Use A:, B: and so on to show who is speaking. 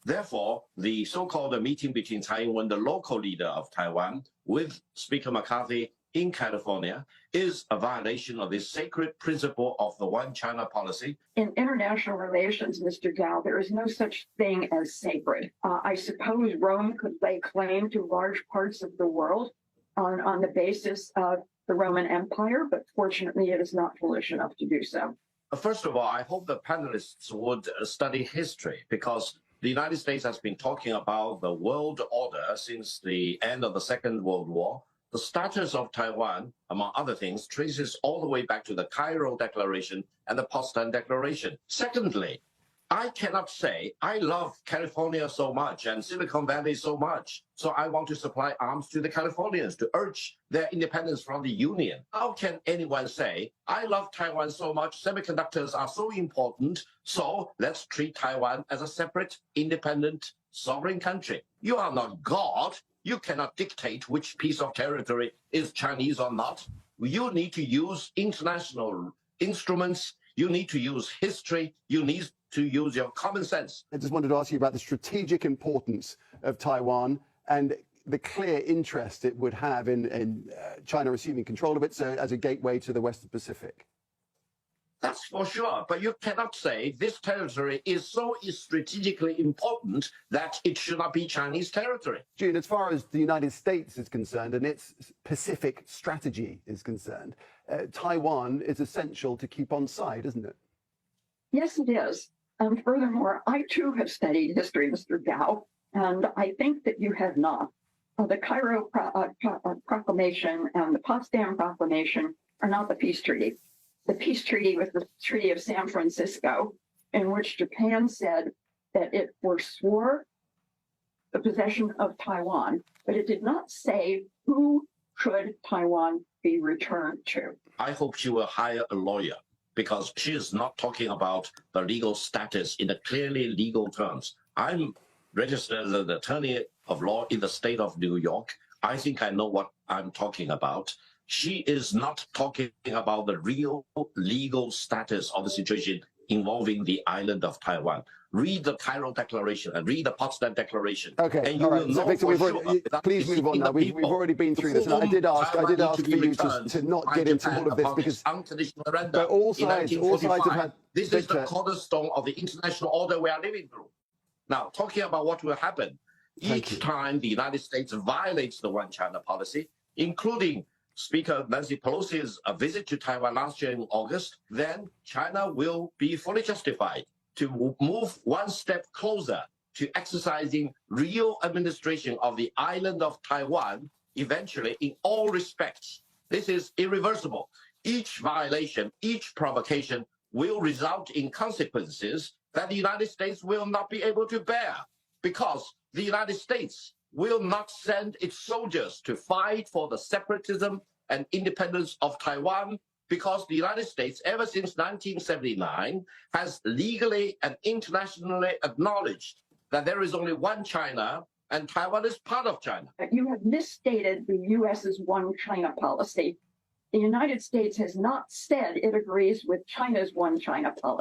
A: Therefore, the so-called meeting between Tsai Ing-wen, the local leader of Taiwan, with Speaker McCarthy in California is a violation of the sacred principle of the one China policy.
B: In international relations, Mr. Gao, there is no such thing as sacred. I suppose Rome could lay claim to large parts of the world on the basis of the Roman Empire, but fortunately it is not foolish enough to do so.
A: First of all, I hope the panelists would study history, because the United States has been talking about the world order since the end of the Second World War. The status of Taiwan, among other things, traces all the way back to the Cairo Declaration and the Potsdam Declaration. Secondly, I cannot say I love California so much and Silicon Valley so much, so I want to supply arms to the Californians to urge their independence from the Union. How can anyone say, I love Taiwan so much, semiconductors are so important, so let's treat Taiwan as a separate, independent, sovereign country? You are not God. You cannot dictate which piece of territory is Chinese or not. You need to use international instruments. You need to use history. You need to use your common sense.
C: I just wanted to ask you about the strategic importance of Taiwan and the clear interest it would have in China receiving control of it as a gateway to the Western Pacific.
A: That's for sure, but you cannot say this territory is so strategically important that it should not be Chinese territory.
C: June, as far as the United States is concerned and its Pacific strategy is concerned, Taiwan is essential to keep on side, isn't it?
B: Yes, it is. Furthermore, I too have studied history, Mr. Gao, and I think that you have not. The Cairo Proclamation and the Potsdam Proclamation are not the peace treaty. The peace treaty was the Treaty of San Francisco, in which Japan said that it forswore the possession of Taiwan, but it did not say who should Taiwan be returned to.
A: I hope she will hire a lawyer, because she is not talking about the legal status in the clearly legal terms. I'm registered as an attorney of law in the state of New York. I think I know what I'm talking about. She is not talking about the real legal status of the situation involving the island of Taiwan. Read the Cairo Declaration and read the Potsdam Declaration.
C: Okay,
A: and you
C: all right.
A: will
C: So,
A: know
C: Victor,
A: sure
C: please move on now. We've already been through this, and I did ask for you to not get into all of this because
A: unconditional surrender.
C: But all sides have had.
A: This is the cornerstone of the international order we are living through. Now, talking about what will happen, each time the United States violates the one China policy, including Speaker Nancy Pelosi's visit to Taiwan last year in August, then China will be fully justified to move one step closer to exercising real administration of the island of Taiwan, eventually in all respects. This is irreversible. Each violation, each provocation will result in consequences that the United States will not be able to bear, because the United States will not send its soldiers to fight for the separatism and independence of Taiwan, because the United States, ever since 1979, has legally and internationally acknowledged that there is only one China and Taiwan is part of China.
B: You have misstated the U.S.'s one China policy. The United States has not said it agrees with China's one China policy.